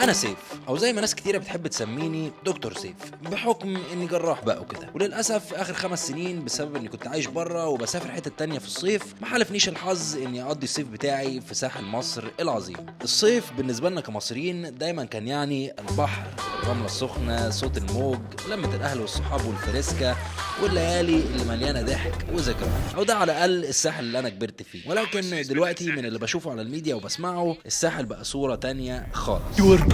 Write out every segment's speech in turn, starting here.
انا سيف، او زي ما ناس كتيره بتحب تسميني دكتور سيف، بحكم اني جراح بقى وكده. وللاسف اخر 5 سنين بسبب اني كنت عايش بره وبسافر حته تانية في الصيف، ما حالفنيش الحظ اني اقضي الصيف بتاعي في ساحل مصر العظيم. الصيف بالنسبه لنا كمصريين دايما كان يعني البحر، الرمله السخنه، صوت الموج، لمه الاهل والصحاب والفريسكا، والليالي اللي مليانه ضحك وذكرى، او ده على الاقل الساحل اللي انا كبرت فيه. ولكن دلوقتي من اللي بشوفه على الميديا وبسمعه، الساحل بقى صوره تانية خالص. How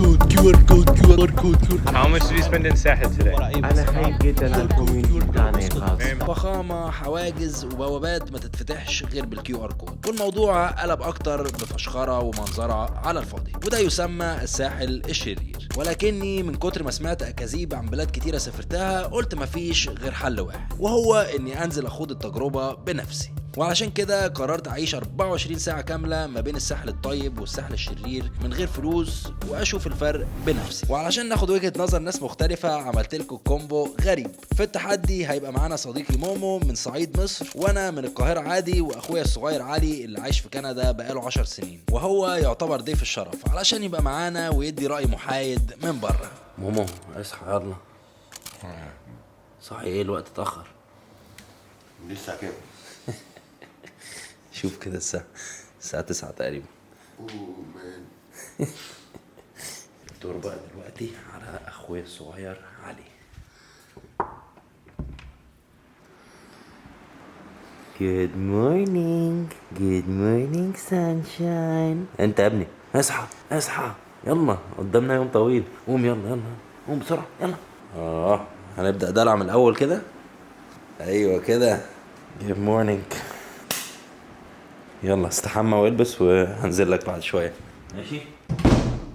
much did you spend in Sahel today? أنا خايف جدا على الكوميونتي بتاعنا يا خالص. فخامة، حواجز وبوابات ما تتفتحش غير بالكيو ار كود، والموضوع قلب اكتر بفشخرة ومنظرة على الفاضي، وده يسمى الساحل الشرير. ولكني من كتر ما سمعت اكاذيب عن بلاد كتيرة سافرتها، قلت مفيش غير حل واحد، وهو اني انزل اخوض التجربة بنفسي. وعلشان كده قررت اعيش 24 ساعة كاملة ما بين الساحل الطيب والساحل الشرير من غير فلوس، واشوف الفرق بنفسي. وعلشان ناخد وجهة نظر ناس مختلفة، عملت لكم كومبو غريب. في التحدي هيبقى معانا صديقي مومو من صعيد مصر، وانا من القاهرة عادي، واخويا الصغير علي اللي عايش في كندا بقاله 10 سنين، وهو يعتبر ضيف الشرف علشان يبقى معانا ويدي رأي محايد من بره. مومو اصحى يلا. صحي ايه الوقت اتأخر؟ لسه كام؟ شوف كده الساعة 9 تقريبا. الدور بقى دلوقتي على اخويا الصغير علي. Good morning. Good morning sunshine. انت يا ابني اصحى اصحى يلا، قدامنا يوم طويل. قوم يلا قوم بسرعة يلا. هنبدأ دلع من الاول كده. ايوه كده. Good morning. يلا استحمى والبس وهنزل لك بعد شويه. ماشي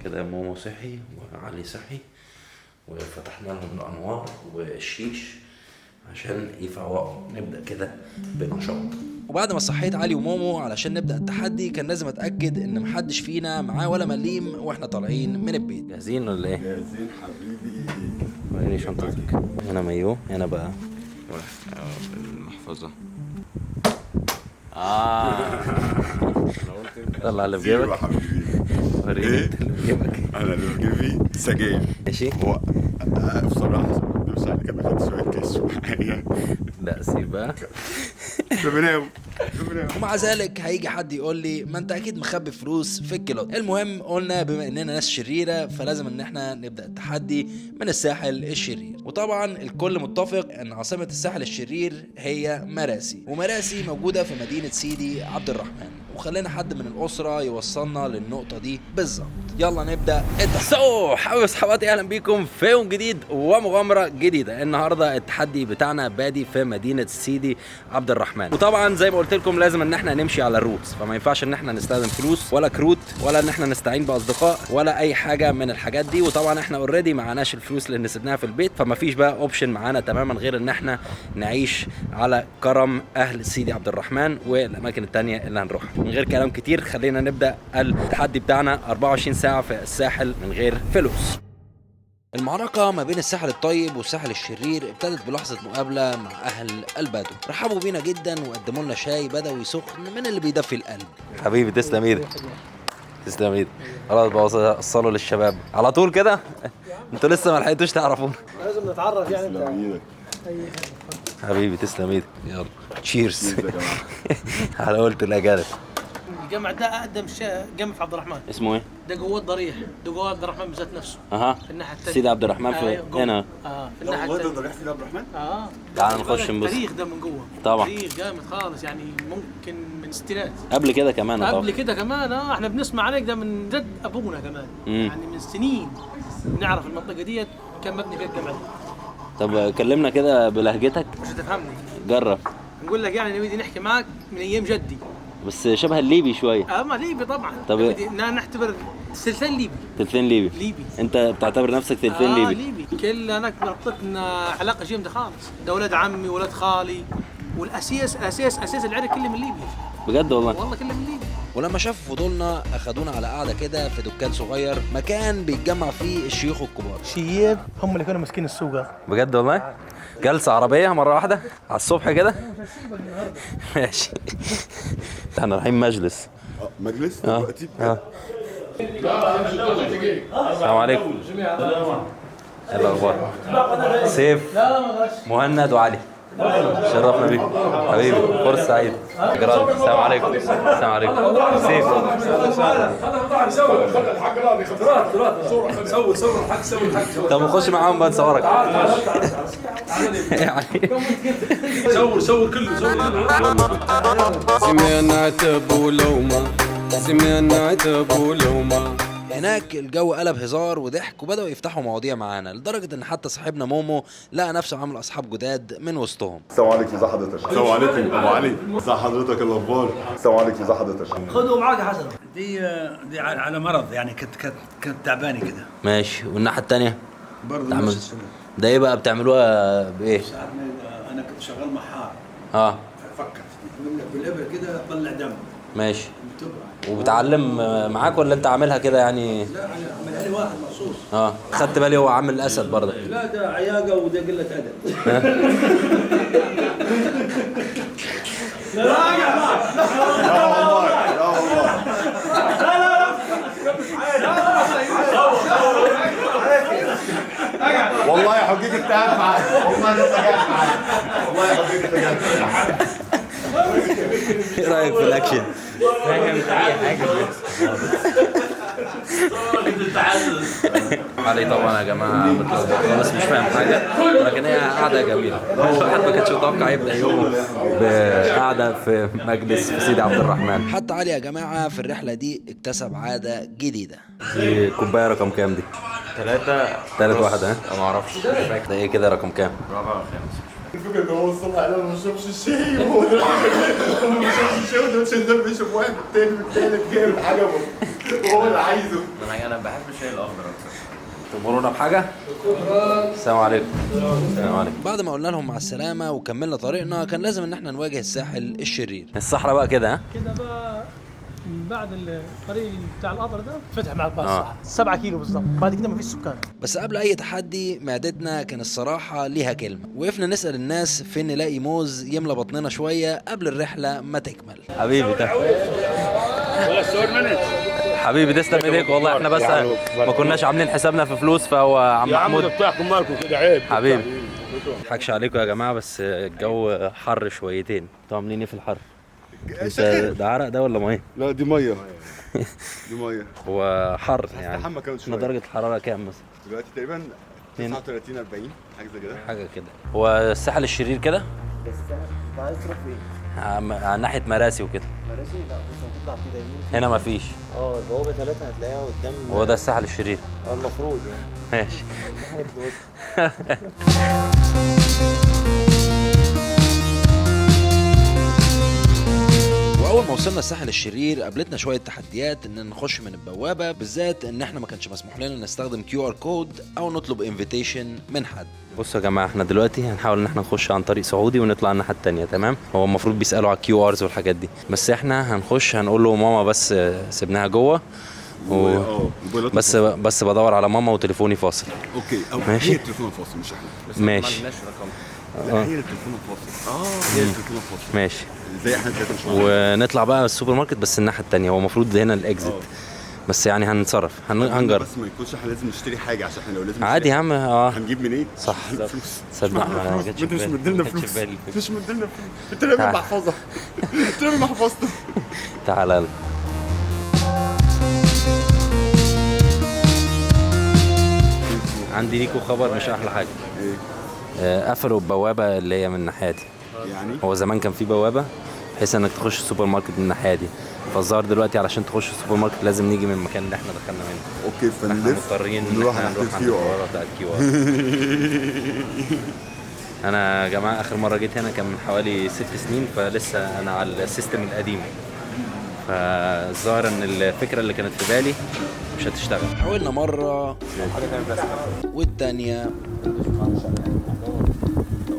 كده. مومو صحي وعلي صحي، وفتحنا لهم الانوار والشيش عشان يفوقوا. نبدا كده بنشاط. وبعد ما صحيت علي ومومو علشان نبدا التحدي، كان لازم اتاكد ان محدش فينا معاه ولا مليم واحنا طالعين من البيت. جاهزين ولا ايه؟ جاهزين حبيبي. وريني شنطتك. هنا مايو، هنا بقى المحفظه. طلع اللي في زيرو يا جيبك. حبيبي. وريني انت اللي في جيبك. انا اللي في جيبي سجاير. ماشي. هو بصراحه بس على كده خدت شويه كاش معايا. لا سيب بقى. بنام. ومع ذلك هيجي حد يقول لي ما انت اكيد مخبي فلوس في الكيلوت. المهم قلنا بما اننا ناس شريره، فلازم ان احنا نبدا التحدي من الساحل الشرير. وطبعا الكل متفق ان عاصمه الساحل الشرير هي مراسي، ومراسي موجوده في مدينه سيدي عبد الرحمن. وخلينا حد من الاسره يوصلنا للنقطه دي بالظبط. يلا نبدا التحدي. حبايبي وصحباتي، اهلا بيكم في يوم جديد ومغامره جديده. النهارده التحدي بتاعنا بادي في مدينه سيدي عبد الرحمن، وطبعا زي ما قلت لكم لازم ان احنا نمشي على الروتس، فما ينفعش ان احنا نستخدم فلوس ولا كروت ولا ان احنا نستعين باصدقاء ولا اي حاجه من الحاجات دي. وطبعا احنا اوريدي معناش الفلوس اللي سيبناها في البيت، فما فيش بقى اوبشن معانا تماما غير ان احنا نعيش على كرم اهل سيدي عبد الرحمن والاماكن التانية اللي هنروحها. من غير كلام كتير خلينا نبدا التحدي بتاعنا. 24 ساعه في الساحل من غير فلوس. المعركة ما بين الساحل الطيب والساحل الشرير ابتدت بلحظة مقابلة مع أهل البدو. رحبوا بينا جدا وقدموا لنا شاي بدوي سخن من اللي بيدفي القلب. حبيبي تسلم ايدك. تسلم ايدك. خلاص بقى وصلوا للشباب على طول كده. انتوا لسه ما لحقتوش تعرفونا. لازم نتعرف يعني. تسلم ايدك. حبيبي تسلم ايدك. يلا تشيرز على قولة الأجانب. الجامع ده اقدم جامع في عبد الرحمن. اسمه ايه؟ ده جوه الضريح، ده جوه عبد الرحمن بذات نفسه. في الناحيه الثانيه. سيدي عبد الرحمن في جوه. هنا. في الناحيه الثانيه. ضريح سيدي عبد الرحمن. تعال نخش نبص. التاريخ ده من جوه. طبعا. تاريخ جامد خالص يعني، ممكن من ستينات. قبل كده كمان. قبل كده كمان. احنا بنسمع عليك ده من جد ابونا كمان. يعني من سنين نعرف المنطقه ديت كان مبني فيها الجامع ده. طب كلمنا كده بلهجتك. مش هتفهمني. جرب. نقول لك يعني نبي نحكي معاك من ايام جدي. بس شبه الليبي شويه. ما ليبي طبعا. طب نعتبر تلتين ليبي. تلتين ليبي. انت بتعتبر نفسك تلتين ليبي؟ كل هناك مربطتنا علاقه جامده خالص. ده ولاد عمي ولاد خالي، والاساس اساس العرق كله من ليبيا. بجد والله كله من ليبيا. ولما شافوا فضولنا اخدونا على قعده كده في دكان صغير، مكان بيتجمع فيه الشيوخ الكبار. شياب هم اللي كانوا ماسكين السوق. بجد والله. جلسه عربيه مره واحده على الصبح كده. ماشي. احنا رايحين مجلس. مجلس دلوقتي. السلام عليكم. ايه الاخبار؟ سيف، مهند وعلي، شرفنا بيكم حبيبي. فرصة سعيدة. السلام عليكم. السلام عليكم. سيف. طب نخش معاهم بقى نصورك. صور كله. سمعنا ابو لوما، سمعنا ابو لوما. هناك الجو قلب هزار وضحك وبدأوا يفتحوا مواضيع معانا لدرجة ان حتى صاحبنا مومو لقى نفسه عامل اصحاب جداد من وسطهم. السلام عليكم، ازي حضرتك؟ السلام عليكم ابو علي، ازي حضرتك؟ الاخبار؟ السلام عليكم، ازي حضرتك؟ خذوا معاك حسن. دي على مرض يعني، كنت تعبانه كده. ماشي. والناحية التانية برضه نفس السنة. ده ايه بقى بتعملوها بايه؟ ساعات انا كنت شغال محار، فكر منك بالابره كده تطلع دم. ماشي. وبتعلم معاك ولا انت عاملها كده يعني؟ لا عملها لي واحد مخصوص. خدت بالي هو عامل اسد برضه. لا ده عياقه وده قله ادب. والله يا حقيقي انت قاعد معايا، والله انت قاعد معايا، والله يا حقيقي انت قاعد معايا. ايه رايك في الاكشن؟ علي طبعا يا جماعه متلخبط خالص، مش فاهم حاجه، ولكن هي قعده جميله. الواحد ما كانش متوقع يبدا يومه بقعده في مجلس في سيدي عبد الرحمن. حتى علي يا جماعه في الرحله دي اكتسب عاده جديده. دي كوبايه رقم كام دي؟ 3 واحده. ها؟ ما اعرفش. ده ايه كده رقم كام؟ الفكرة ان هو الصبح قال انا ما بشربش الشاي، وهو ده ما بيشربش الشاي، وده مش ده بيشرب واحد والتاني والتالت جايب حاجه وهو اللي عايزه. انا بحب الشاي الاخضر اكتر. تمرونا بحاجه؟ السلام عليكم. السلام عليكم. بعد ما قلنا لهم مع السلامه وكملنا طريقنا كان لازم ان احنا نواجه الساحل الشرير. الصحراء بقى كده. ها كده بقى من بعد الطريق بتاع القطر ده فتح معك بقى الصحراء 7 كيلو بالظبط. بعد كده مفيش سكان. بس قبل اي تحدي معدتنا كان الصراحه ليها كلمه. وقفنا نسال الناس فين نلاقي موز يملى بطننا شويه قبل الرحله ما تكمل. حبيبي حبيبي تسلم ايديك والله. احنا بس ما كناش عاملين حسابنا في فلوس، فهو عم محمود بتاعكم مالكم كده عيب حبيبي. ما اضحكش عليكم يا جماعه، بس الجو حر شويتين. انتوا عاملين ايه في الحر؟ انت ده عرق ده ولا ميه؟ لا دي ميه. دي ميه. هو حر يعني. استحمى كمان شويه. درجه الحراره كام مثلا دلوقتي؟ تقريبا 39 40 حاجه زي كده. حاجه كده. هو الساحل الشرير كده؟ انت عايز تروح فين؟ على ناحيه مراسي وكده. مراسي؟ لا بص هتطلع كده يمين. هنا مفيش. البوابه 3 هتلاقيها قدام. هو ده الساحل الشرير. المفروض يعني. ماشي. واول ما وصلنا الساحل الشرير قابلتنا شويه تحديات ان نخش من البوابه، بالذات ان احنا ما كانش مسموح لنا نستخدم QR كود او نطلب انفيتيشن من حد. بصوا يا جماعه، احنا دلوقتي هنحاول ان احنا نخش عن طريق سعودي ونطلع الناحيه الثانيه. تمام؟ هو المفروض بيسالوا على QRs والحاجات دي، بس احنا هنخش هنقول له ماما بس سيبناها جوه بس بدور على ماما وتليفوني فاصل. اوكي. ماشي. هي التليفون الفاصل مش احنا. ماشي. لا هي التليفون الفاصل. هي التليفون الفاصل. ماشي. زي احنا كده مش ونطلع بقى السوبر ماركت بس الناحيه الثانيه. هو المفروض هنا الاكزيت. بس يعني هنتصرف هنجرب. بس ما يكونش احنا لازم نشتري حاجه، عشان احنا لو لازم عادي يا عم. هنجيب منين؟ صح. فلوس. صدق ما جاتش انت مش في مدينا بالي. فلوس. مش مدينا فلوس. انت رامي محفظه. انت رامي محفظته. تعال يلا. عندي ليكوا خبر مش احلى حاجه. قفلوا البوابه اللي هي من الناحيه دي. يعني هو زمان كان في بوابه بحيث انك تخش السوبر ماركت من الناحيه دي، فالظاهر دلوقتي علشان تخش السوبر ماركت لازم نيجي من المكان اللي احنا دخلنا منه. اوكي. احنا فنلف مضطرين ان نروح احنا عند نروح عند الكيو البوابه بتاع الكيو ار. انا يا جماعه اخر مره جيت هنا كان من حوالي 6 سنين، فلسه انا على السيستم القديم، فالظاهر ان الفكره اللي كانت في بالي مش هتشتغل. حاولنا مره والتانيه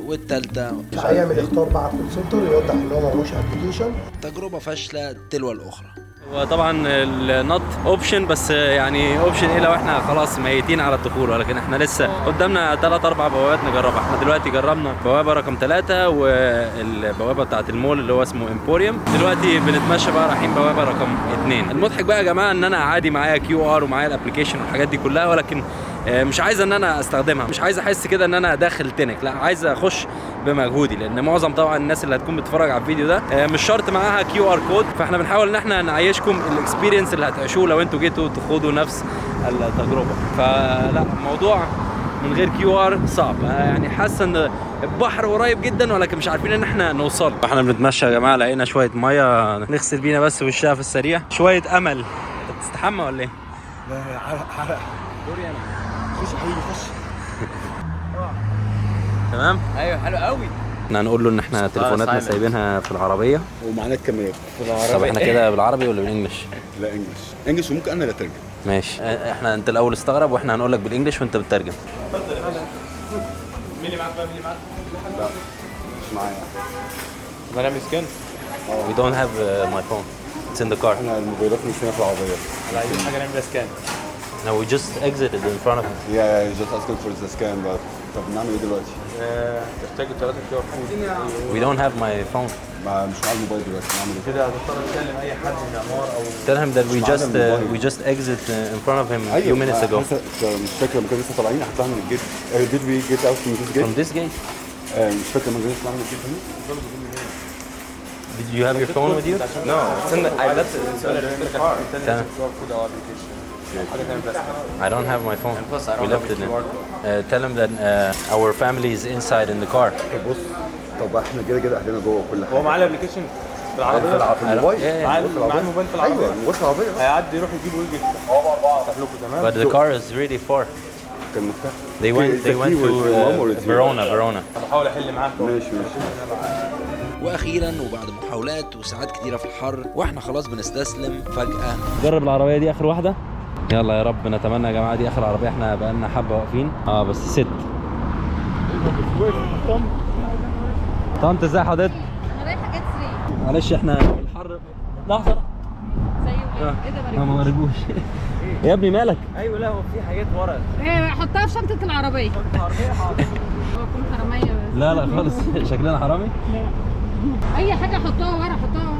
والتالتة. هيعمل اختار مع الكول سنتر يوضح ان هو ملوش ابلكيشن. تجربة فاشلة تلو الأخرى. وطبعا النط اوبشن، بس يعني اوبشن ايه لو احنا خلاص ميتين على الدخول، ولكن احنا لسه قدامنا 3 4 بوابات نجربها. احنا دلوقتي جربنا بوابه رقم 3 والبوابه بتاعه المول اللي هو اسمه امبوريوم. دلوقتي بنتمشى بقى رايحين بوابه رقم 2. المضحك بقى يا جماعه ان انا عادي معايا QR ومعايا الابلكيشن والحاجات دي كلها، ولكن مش عايز ان انا استخدمها، مش عايز احس كده ان انا داخل تنك، لا عايز اخش بمجهودي، لان معظم طبعا الناس اللي هتكون بتتفرج على الفيديو ده مش شرط معاها QR كود. فاحنا بنحاول ان احنا نعيشكم الاكسبيرينس اللي هتعيشوه لو انتوا جيتوا تخوضوا نفس التجربه. فلا الموضوع من غير QR صعب، يعني حاسس ان البحر قريب جدا ولكن مش عارفين ان احنا نوصل. احنا بنتمشى يا جماعه، لقينا شويه ميه نغسل بينا بس وشها في السريع، شويه امل. تستحمى ولا ايه؟ لا حرق دوري انا. خش يا حبيبي خش. تمام؟ ايوه حلو قوي. احنا هنقول له ان احنا تليفوناتنا سايبينها في العربيه ومعانا الكاميرا في العربية. طب احنا كده بالعربي ولا بالانجلش؟ لا انجلش وممكن انا اللي اترجم. ماشي. احنا انت الاول استغرب واحنا هنقول لك بالانجلش وانت بتترجم. مين اللي معاك بقى؟ مين اللي معاك؟ لا مش معايا. ما نعمل سكان؟ We don't have my phone. It's in the car. احنا الموبايلات مش هنا في العربية. لا عايزين حاجه نعمل سكان. No, we just exited in front of him. Yeah, just asking for the scan but طب نعمل ايه دلوقتي؟ تحتاجوا 3 QR كود. We don't have my phone. مش معايا الموبايل دلوقتي نعمل ايه؟ كده هتضطر تكلم اي حد من العمار او Tell him that معانا we just exit in front of him a few minutes ago. مش فاكر لما كنا لسه طالعين هطلع من الجيت. Did we get out from this gate؟ From this gate? مش فاكر لما كنا لسه طالعين من الجيت هنا. Did you have your phone with you? No, I left it in the car. I don't have my phone. We left it in. Tell him that our family is inside in the car. طب بص طب احنا كده اهلنا جوه كل حاجة. هو معاه الابلكيشن في العربيه؟ في الموبايل. معاه الموبايل في العربيه؟ ايوه الموبايل في العربية. هيعدي يروح يجيبه ويجي يفتح لكم. تمام. But the car is really far. كان مفتاح. They went to Verona. بحاول احل معاك. ماشي. واخيرا وبعد محاولات وساعات كتيره في الحر واحنا خلاص بنستسلم، فجاه جرب العربيه دي اخر واحده. يلا يا رب نتمنى يا جماعه دي اخر عربيه، احنا بقالنا حبه واقفين. بس ست. طنط ازاي حضرتك؟ انا رايحه جت 3. معلش احنا في الحر. لحظه زي ايه ده ما ورجوش. يا ابني مالك؟ ايوه لا هو في حاجات ورا. حطها في شنطه العربيه. حاضر. هو كون حراميه بس. لا خالص. شكلنا حرامي؟ اي حاجه حطوها ورا حطوها ورا.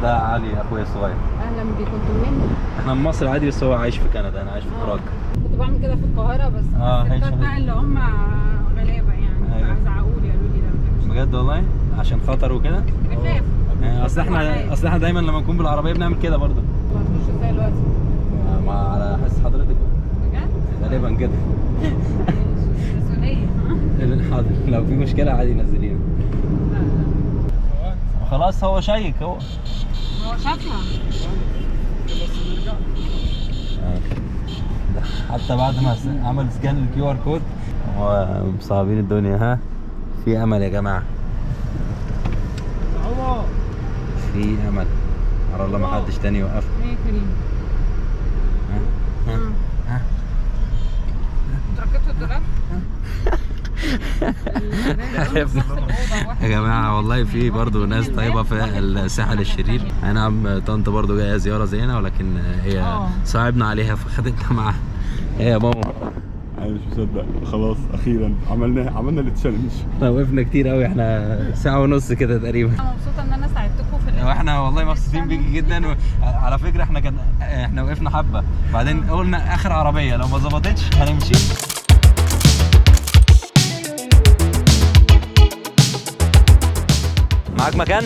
ده علي اخويا الصغير. اهلا بيكم. انتوا منين؟ احنا من مصر عادي بس هو عايش في كندا، انا عايش في براغ. كنت بعمل كده في القاهره بس الستات بقى اللي هم غلابه يعني. أيوة. زعقوا لي قالوا لي ده بجد والله عشان خطر وكده. بخاف. اصل احنا دايما لما نكون بالعربيه بنعمل كده برضه. هتخش ازاي دلوقتي؟ ما على حس حضرتك بجد؟ غالبا كده. مسؤوليه. حاضر لو في مشكله عادي نزلينا. خلاص هو شيك هو شافها. حتى بعد ما عمل سكان الQR كود هو مصعبين الدنيا. ها في امل يا جماعه، في امل. على الله ما حدش تاني يوقف. ايه كريم؟ ها ركبت الدولاب؟ يا جماعه والله في برضه ناس طيبه في الساحل الشرير. اي نعم طنط برضه جايه زياره زينا، ولكن هي صعبنا عليها فخدتنا معاها. ايه يا ماما؟ انا مش مصدق خلاص اخيرا عملنا التشالنج. احنا وقفنا كتير قوي، احنا ساعه ونص كده تقريبا. انا مبسوطه ان انا ساعدتكم في واحنا والله مبسوطين بيكي جدا. على فكره احنا وقفنا حبه بعدين قلنا اخر عربيه لو ما ظبطتش هنمشي. معاك مكان؟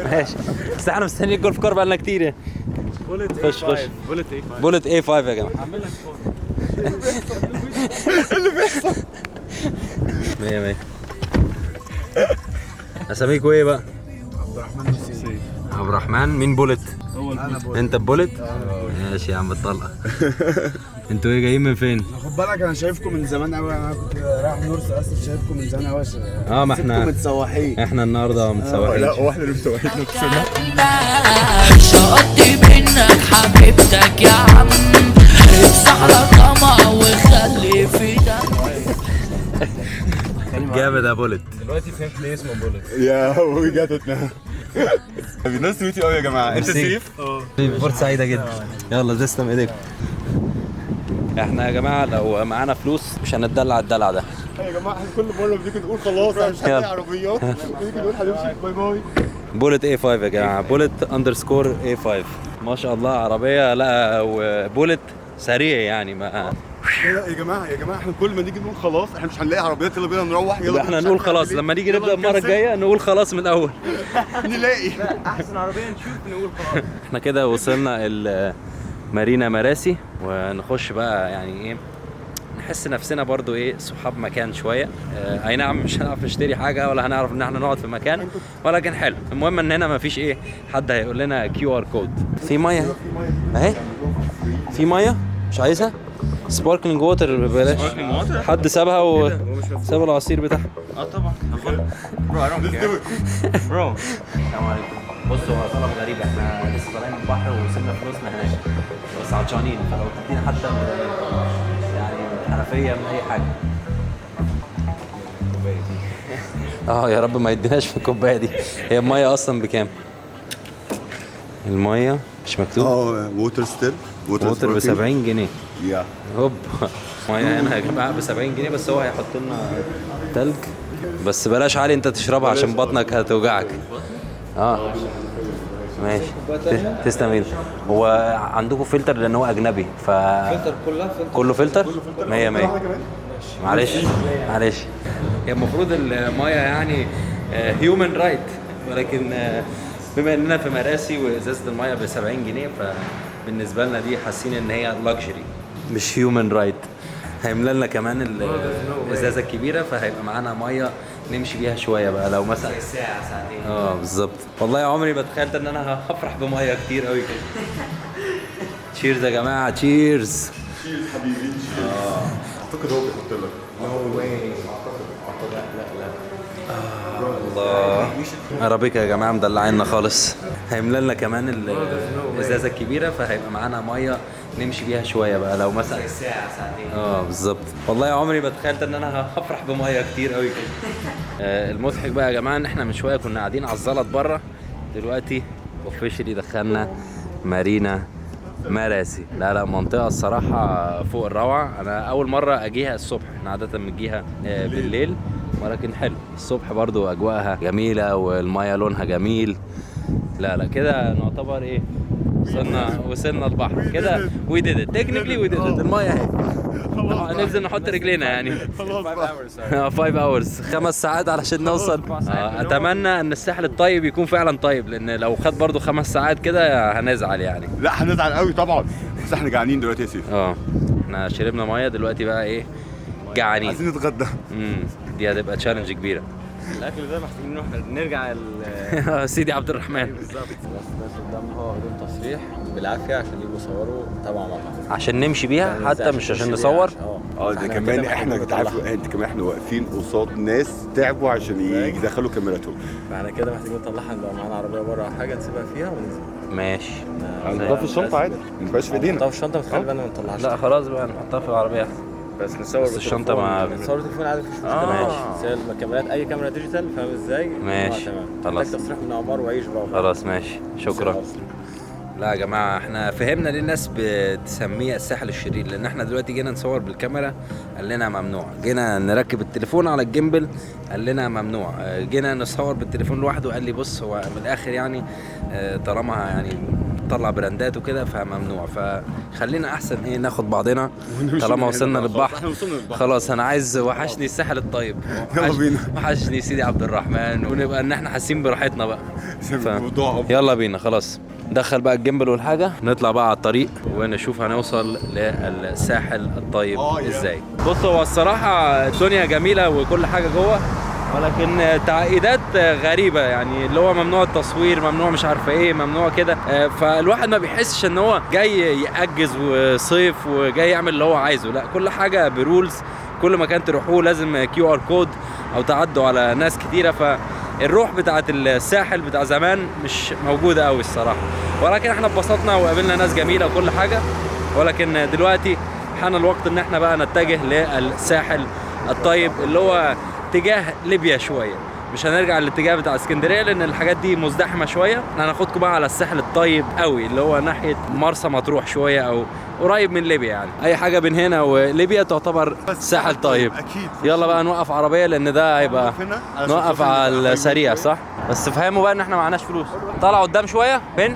ماشي. بس احنا مستنيين الجولف كار بقالنا كتير يعني. خش بولت A5 يا جماعه. اللي بيحصل 100 100. اساميكوا ايه بقى؟ عبد الرحمن. مين بولت؟ انت بولت؟ ماشي يا عم الطلقه. انتوا ايه جايين من فين؟ خد بالك انا شايفكم من زمان قوي، انا كنت رايح نورس اسف شايفكم من زمان قوي. ما احنا متسوحين. احنا النهارده متسوحين. لا واحنا اللي متسوحين نفسنا. شقطت منك حبيبتك يا عم، امسح لك طمع وخلي في جامد يا بولت. دلوقتي فهمت ليه اسمه بولت. يا وي جات ات ناو. ناس تويتي قوي يا جماعه. انت سيف؟ فرصه سعيده جدا. يلا تسلم ايديك. احنا يا جماعه لو معانا فلوس مش هنتدلع الدلع ده يا جماعه. احنا كل مره بنيجي نقول خلاص احنا مش هنلاقي عربيات، بنيجي نقول هنمشي باي باي. بولت A5 يا جماعه، بولت اندرسكور A5 ما شاء الله عربيه. لا وبولت سريع يعني ما لا يا جماعه احنا كل ما نيجي نقول خلاص احنا مش هنلاقي عربيات، يلا بينا نروح. يلا احنا نقول خلاص لما نيجي نبدا المره الجايه نقول خلاص من الاول. نلاقي احسن عربيه نشوف نقول خلاص. احنا كده وصلنا مارينا مراسي، ونخش بقى يعني ايه نحس نفسنا برضو ايه صحاب مكان شويه. اي نعم مش هنعرف نشتري حاجه ولا هنعرف ان احنا نقعد في مكان، ولكن حلو. المهم ان هنا مفيش ايه حد هيقول لنا QR كود. في ميه اهي، في ميه مش عايزها سباركلينج ووتر ببلاش. حد سابها وساب العصير بتاعها. طبعا هاخدها. برو السلام عليكم. بصوا هو طلب غريب، احنا لسه طالعين من البحر ووصلنا فلوسنا هناك بس عطشانين، فلو تدينا حتى يعني حنفيه من اي حاجه. يا رب ما يديناش في الكوبايه دي. هي الميه اصلا بكام؟ الميه مش مكتوب. ووتر ستيل ووتر ب 70 جنيه. يا هوب ميه هنا يا جماعه ب 70 جنيه، بس هو هيحط لنا تلج. بس بلاش علي انت تشربها عشان بطنك هتوجعك. ماشي تسلم ايدك. هو عندكم فلتر لان هو اجنبي فلتر كله فلتر 100 100. معلش هي المفروض الميه يعني هيومن رايت، ولكن بما اننا في مراسي وازازه الميه ب 70 جنيه فبالنسبه لنا دي حاسين ان هي لاكجري مش هيومن رايت. هيملى لنا كمان الازازه الكبيره، فهيبقى معانا ميه نمشي بيها شويه بقى لو مثلا ساعه ساعتين. بالظبط. والله عمري ما تخيلت ان انا هفرح بميه كتير قوي كده. تشيرز يا جماعه، تشيرز. تشيرز حبيبي. اعتقد هو بيحط لك. نو واي. الله ارابيكا يا جماعه مدلعيننا خالص. هيملى لنا كمان الازازه الكبيره، فهيبقى معانا ميه نمشي بيها شويه بقى لو مثلا ساعه ساعتين. بالظبط. والله عمري ما تخيلت ان انا هفرح بميه كتير قوي كده. المضحك بقى يا جماعه ان احنا من شويه كنا قاعدين على الزلط بره، دلوقتي اوفيشلي دخلنا مارينا مراسي. لا منطقه الصراحه فوق الروعه. انا اول مره اجيها الصبح، احنا عاده بنجيها بالليل، ولكن حلو الصبح برضو اجواءها جميله والميه لونها جميل. لا كده نعتبر ايه وصلنا البحر كده. وي ديد ات تكنيكلي، وي ديد ات. الميه اهي ننزل نحط رجلينا يعني. 5 اورز 5 ساعات علشان نوصل. اتمنى ان الساحل الطيب يكون فعلا طيب، لان لو خد برضو 5 ساعات كده هنزعل يعني. لا هنزعل قوي طبعا، بس احنا جعانين دلوقتي يا سيف. احنا شربنا ميه دلوقتي بقى ايه جعانين، عايزين نتغدى. دي هتبقى تشالنج كبيره. الاكل ده محتاجين نروح نرجع سيدي عبد الرحمن. بالظبط. الناس قدامها واخدين تصريح بالعافيه عشان يجوا يصوروا تبع مطعم، عشان نمشي بيها حتى مش عشان نصور. ده كمان احنا انت كمان احنا واقفين قصاد ناس تعبوا عشان يدخلوا كاميراتهم. فاحنا كده محتاجين نطلعها، لو معانا عربيه بره او حاجه نسيبها فيها وننزل. ماشي. نحطها في الشنطه عادي، ما يبقاش في ايدينا. نحطها في الشنطه بس خلي بالنا ما نطلعهاش. لا خلاص بقى نحطها في العربيه بس نصور بس الشنطه ما نصور تليفون عادي مفيش مشكله. ماشي. الكاميرات اي كاميرا ديجيتال، فاهم ازاي؟ ماشي خلاص. تصريح من عمار وعيش بقى. خلاص ماشي شكرا. لا يا جماعه احنا فهمنا ليه الناس بتسميه الساحل الشرير، لان احنا دلوقتي جينا نصور بالكاميرا قال لنا ممنوع، جينا نركب التليفون على الجيمبل قال لنا ممنوع، جينا نصور بالتليفون لوحده قال لي بص هو من الاخر يعني طالما يعني طلع براندات وكده فممنوع، فخلينا احسن ايه ناخد بعضنا طالما وصلنا للبحر. خلاص انا عايز وحشني الساحل الطيب، وحشني سيدي عبد الرحمن، ونبقى ان احنا حاسين براحتنا بقى. يلا بينا خلاص ندخل بقى الجيمبل والحاجه، نطلع بقى على الطريق ونشوف هنوصل للساحل الطيب ازاي. بص هو الصراحه الدنيا جميله وكل حاجه جوه، ولكن تعقيدات غريبه يعني اللي هو ممنوع التصوير، ممنوع مش عارفه ايه، ممنوع كده. فالواحد ما بيحسش ان هو جاي يأجز وصيف وجاي يعمل اللي هو عايزه، لا كل حاجه برولز، كل مكان تروحوه لازم QR كود او تعدوا على ناس كتيره. فالروح بتاعه الساحل بتاع زمان مش موجوده قوي الصراحه، ولكن احنا اتبسطنا وقابلنا ناس جميله وكل حاجه. ولكن دلوقتي حان الوقت ان احنا بقى نتجه للساحل الطيب اللي هو تجاه ليبيا شويه. مش هنرجع للاتجاه بتاع اسكندريه لان الحاجات دي مزدحمه شويه. احنا هناخدكم بقى على الساحل الطيب قوي اللي هو ناحيه مرسى مطروح شويه او قريب من ليبيا. يعني اي حاجه بين هنا وليبيا تعتبر ساحل طيب. اكيد. يلا بقى نوقف عربيه لان ده هيبقى نوقف على السريع صح. بس فهموا بقى ان احنا معناش فلوس. طلع قدام شويه فين؟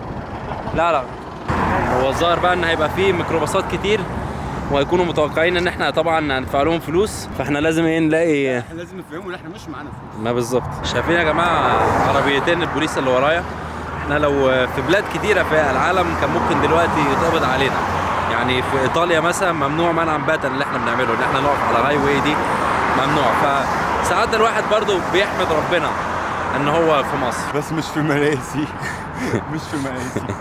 لا هو الظاهر بقى ان هيبقى فيه ميكروباصات كتير وهيكونوا متوقعين ان احنا طبعا هندفع لهم فلوس، فاحنا لازم ايه نلاقي. احنا لازم نفهمهم ان احنا مش معانا فلوس. ما بالظبط. شايفين يا جماعه عربيتين البوليس اللي ورايا؟ احنا لو في بلاد كتيره في العالم كان ممكن دلوقتي يتقبض علينا. يعني في ايطاليا مثلا ممنوع منعا باتا اللي احنا بنعمله، ان احنا نقف على الهاي واي دي ممنوع. فساعات الواحد برضو بيحمد ربنا ان هو في مصر. بس مش في مراسي. مش في مراسي.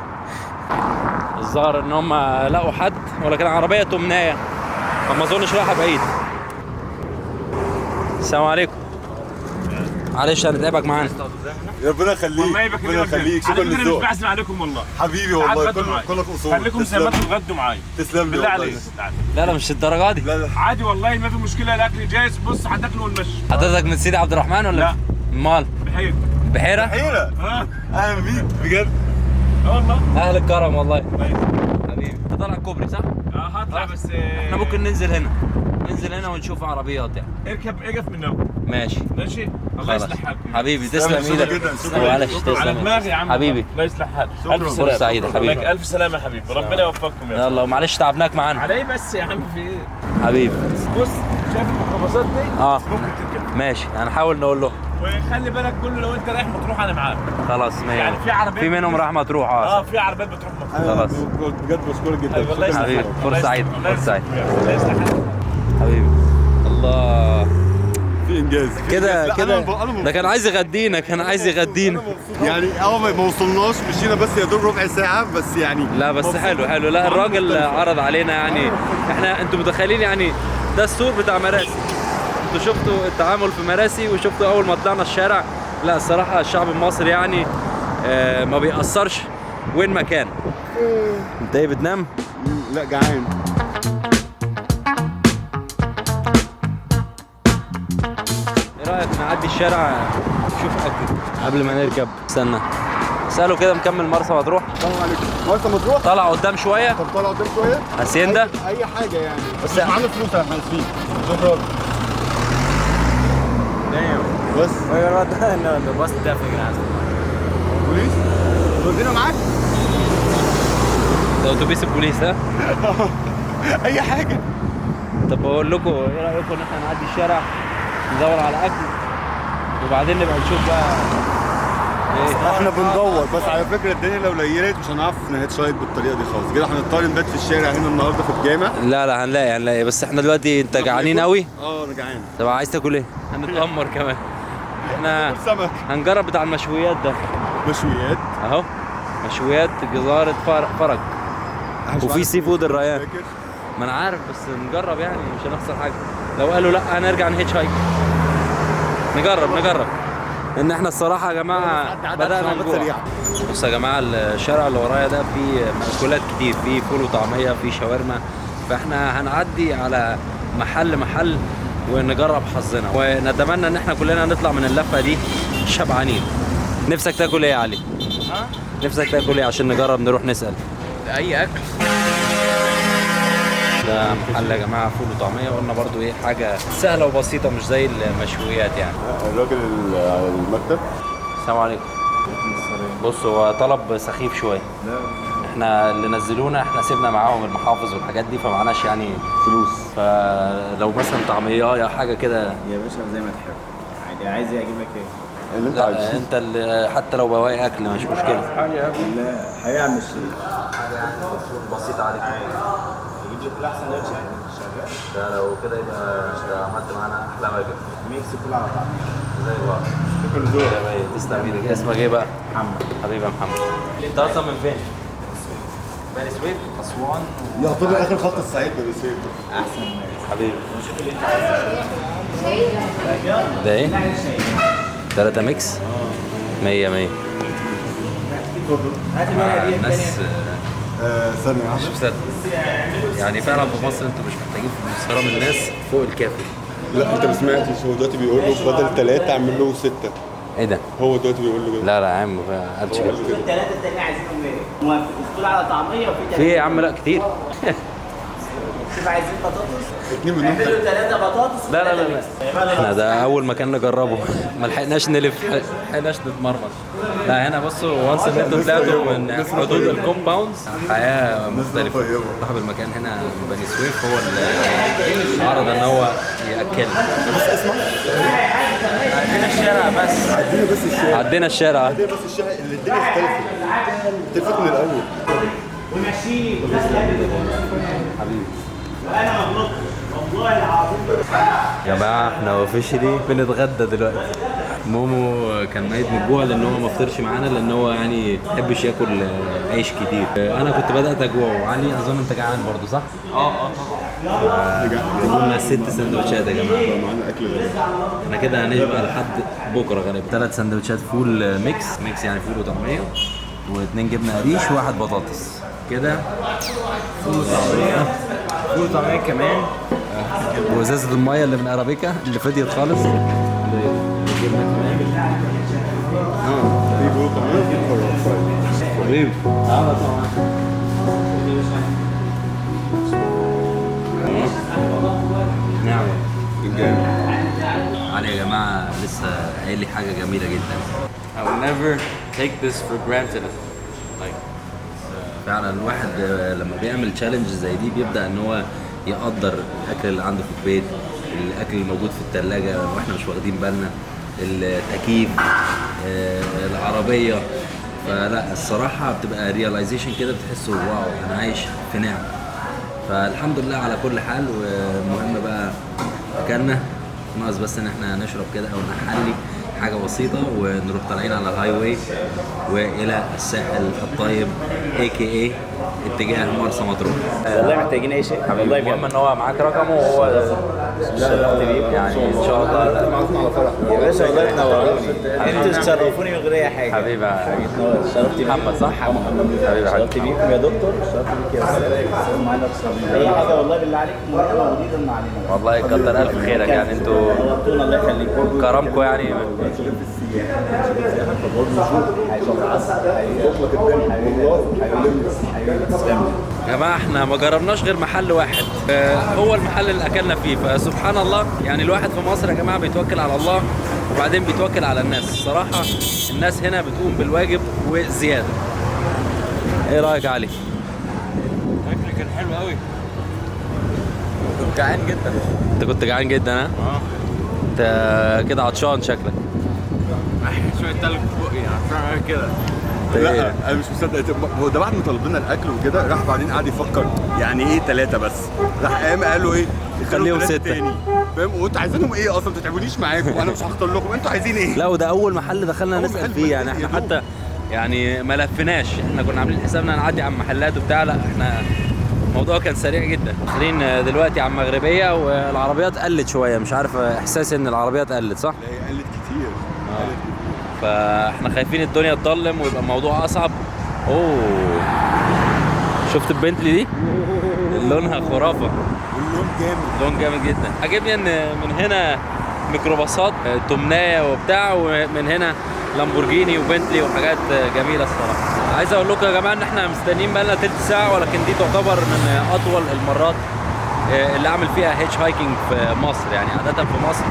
الظاهر ان هم لقوا حد ولكن عربيه تمنايه فما اظنش رايحه بعيد. السلام عليكم. معلش هنتعبك معانا. ربنا يخليك ربنا يخليك. شكرا للذوق. مش بعزم عليكم والله حبيبي والله كلك اصول. خليكم زي ما انتم تغدوا معايا. تسلم لي بالله عليك. لا مش الدرجه دي. لا عادي والله ما في مشكله. الاكل جاهز. بص هتاكلوا ونمشي. حضرتك من سيدي عبد الرحمن ولا؟ لا. امال؟ بحيره. بحيره؟ اهلا بيك بجد. والله اهل الكرم والله. حبيبي انت طالع الكوبري صح؟ هطلع بس احنا ممكن ننزل هنا ونشوف عربيات يعني. اقف من اول. ماشي الله يصلح حالك حبيبي. تسلم ايدك. معلش على دماغي يا عم حبيبي. الله يصلح حالك. الف فرصه سعيده حبيبي. الف سلامه يا حبيبي. ربنا يوفقكم يا يلا ومعلش تعبناك معانا. على ايه بس يا عم في ايه حبيبي. بص شايف الميكروباصات دي ممكن تركب. ماشي هنحاول نقول له. وخلي بالك كله لو انت رايح مطروح انا معاك. خلاص يعني في عربيات في منهم راح مطروح في عربيات بتروح مطروح. خلاص بجد بشكرك جدا. حبيبي فرصه سعيده حبيبي. الله في انجاز كده ده كان عايز يغدينا يعني ما وصلناش مشينا بس يا دوب ربع ساعه بس يعني. لا بس حلو لا الراجل عرض علينا يعني. انتوا متخيلين يعني ده السور بتاع مراسي. انتوا شفتوا التعامل في مراسي وشفتوا اول ما طلعنا الشارع. لا الصراحه الشعب المصري يعني ما بيأثرش وين ما كان. انت ايه بتنام؟ لا جعان. ايه رايك نعدي الشارع نشوف اكل قبل ما نركب؟ استنى اساله كده مكمل مرسى مطروح. السلام عليكم. مرسى مطروح طلع قدام شويه. طب طلع قدام شويه. هاسيندا اي حاجه يعني بس معانا فلوس احنا اسفين. شكرا. بس الباص ده في جناح بوليس ودينا معاك. ده اتوبيس البوليس ده. اي حاجه. طب بقول لكم ايه رايكم ان احنا نعدي الشارع ندور على اكل وبعدين نبقى نشوف بقى ايه. احنا بندور بس على فكره الدنيا لو ليلت مش هنعرف نهيتشايت بالطريقه دي خالص كده. هنضطر نبات في الشارع هنا النهارده في الجامع. لا هنلاقي بس احنا دلوقتي انت جعانين قوي. انا جعان. طب عايز تاكل ايه؟ هنتأمر كمان. احنا سمك. هنجرب بتاع المشويات ده. مشويات اهو مشويات جزارة فرج وفي سي فود الريان. ما انا عارف بس نجرب يعني مش هنخسر حاجه. لو قالوا لا هنرجع نهيتش هايك. نجرب ان احنا الصراحه يا جماعه بدانا نجوع. بصوا يا جماعه الشارع اللي ورايا ده فيه مأكولات كتير. فيه فول وطعميه فيه شاورما. فاحنا هنعدي على محل ونجرب حظنا ونتمنى ان احنا كلنا نطلع من اللفه دي شبعانين. نفسك تاكل ايه يا علي؟ نفسك تاكل ايه عشان نجرب نروح نسال؟ اي اكل. ده محل يا جماعه فول وطعميه. قلنا برضو ايه حاجه سهله وبسيطه مش زي المشويات يعني. الراجل المكتب. السلام عليكم. بص هو طلب سخيف شويه. احنا اللي نزلونا احنا سيبنا معاهم المحافظ والحاجات دي فمعناش يعني فلوس. فلو مثلا طعميه يا حاجه كده يا باشا زي ما تحب عادي. عايز اجيب لك ايه؟ اللي انت عايزه. انت اللي حتى لو بواقي اكل مش مشكله. لا هيعمل شيء بسيط عليك. يجيب لك الاحسن لك شغال. ده لو كده يبقى عملت معانا احلى واجب. ميكس كله على بعض زي بعض. كل دول. تسلم ايدك. اسمك ايه بقى؟ محمد. حبيبي يا محمد. انت اصلا من فين؟ بني سويف. اسوان. يعتبر اخر خط الصعيد بني سويف. احسن ناس حبيبي. شوف اللي انت عايزه. ده ايه؟ 3 ميكس. 100 ناس ثانية مش مصدق. يعني فعلا في مصر انتوا مش محتاجين فلوس. كرم الناس فوق الكافي. لا انت ما سمعتش، هو دلوقتي بيقول له بدل 3 اعمل له 6. ايه ده؟ هو دلوقتي بيقول له كده. لا يا عم ما قالش كده. 3 التانيين عايزينهم ايه؟ موافق. قلت له على طعميه وفي 3. في يا عم لا كتير. شوف عايزين بطاطس؟ 2 منهم. اعملوا 3 بطاطس. لا احنا ده اول مكان نجربه. ما لحقناش نلف، ما لحقناش نتمرمط. لا هنا بصوا وانس ان انتوا طلعتوا من حدود الكومباوندز حياه مختلفه. صاحب المكان هنا من بني سويف هو اللي عرض ان هو ياكلنا. بس اسمع، عندنا الشارع بس. عدينا الشارع. عدينا بس الشارع اللي الدنيا اختلفت من الاول. وماشيين حبيبي وانا ما غلطتش والله العظيم. يا جماعه احنا اوفيشلي بنتغدى دلوقتي. مومو كان ميت من الجوع لان هو ما فطرش معانا، لان هو يعني ما بيحبش ياكل عيش كتير. انا كنت بدات اجوع، وعلي اظن انت جعان برضه صح؟ طبعا. جبنا لنا 6 سندوتشات يا جماعه. معانا اكل غالي. احنا كده هنشبع لحد بكره غالبا. 3 سندوتشات فول ميكس يعني فول وطعميه، و2 جبنه قريش و1 بطاطس كده. فول وطعميه كمان. وازازه الميه اللي من ارابيكا اللي فضيت خالص. جبنه كمان. في جوه كمان حبيبي. طبعا. نعم علي يا جماعه لسه قايل لي حاجه جميله جدا. I will never take this for granted. Like فعلا الواحد لما بيعمل تشالنج زي دي بيبدا ان هو يقدر الاكل اللي عنده في البيت، الاكل اللي موجود في الثلاجه واحنا مش واخدين بالنا، التكييف، العربيه. فلا الصراحه بتبقى ريلايزيشن كده، بتحسوا واو انا عايش في نعمه. فالحمد لله على كل حال. والمهم بقى اكلنا، ناقص بس ان احنا نشرب كده او نحلي حاجه بسيطه ونروح طالعين على الهاي واي والى الساحل الطيب AKA اتجاه مرسى مطروح. والله محتاجين اي شيء. والله المهم ان هو معاك رقمه وهو شرفت بيه يعني ان شاء الله. يا باشا والله تنوروني، انتوا تشرفوني من غير اي حاجه. حبيبي شرفت بيك محمد صح؟ حبيبي شرفت بيكم يا دكتور، شرفت بيك يا استاذ معانا. اي حاجه والله بالله عليكم موجودين علينا. والله كتر الف خيرك يعني انتوا نورتونا الله يخليكم. كرمكم يعني. يا جماعه احنا ما جربناش غير محل واحد، هو المحل اللي اكلنا فيه. فسبحان الله يعني الواحد في مصر يا جماعه بيتوكل على الله وبعدين بيتوكل على الناس. الصراحه الناس هنا بتقوم بالواجب وزياده. ايه رايك يا علي؟ الاكل كان حلو قوي. كنت جعان جدا. انت كنت جعان جدا ها؟ انت كده عطشان شكلك. شويه تلج في بقي يعني كده. لا انا مش مصدق. هو ده بعد ما طلب لنا الاكل وكده راح بعدين قعد يفكر يعني ايه 3 بس. راح قام قال له ايه؟ خليهم 6 تاني. فاهم؟ وانتوا عايزينهم ايه اصلا؟ ما تتعبونيش معاكم وانا مش هختار لكم، انتوا عايزين ايه؟ لا وده اول محل دخلنا نسال فيه يعني. احنا حتى يعني ما لفناش، احنا كنا عاملين حسابنا نعدي على محلات وبتاع. لا احنا الموضوع كان سريع جدا. داخلين دلوقتي على المغربيه والعربيات قلت شويه، مش عارف احساسي ان العربيات قلت صح؟ لا هي قلت كتير. فاحنا خايفين الدنيا تضلم ويبقى الموضوع اصعب. اوه شفت البنتلي دي؟ لونها خرافه. واللون جامد. لون جامد جدا. عجبني ان من هنا ميكروباصات تمنايه وبتاع، ومن هنا لامبورجيني وبنتلي وحاجات جميله الصراحه. عايز اقول لكم يا جماعه ان احنا مستنيين بقالنا تلت ساعه، ولكن دي تعتبر من اطول المرات اللي اعمل فيها هيتش هايكنج في مصر. يعني عاده في مصر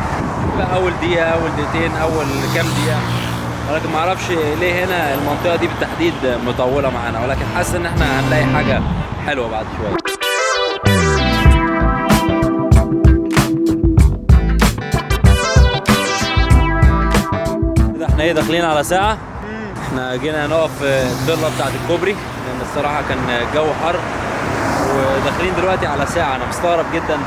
بقى اول دقيقه اول دقيقتين اول كام دقيقه، ولكن ما اعرفش ليه هنا المنطقه دي بالتحديد مطوله معانا. ولكن حاسس ان احنا هنلاقي حاجه حلوه بعد شويه. كده احنا ايه داخلين على ساعه. احنا جينا نقف في الضله بتاعت الكوبري لان الصراحه كان الجو حر، وداخلين دلوقتي على ساعه. انا مستغرب جدا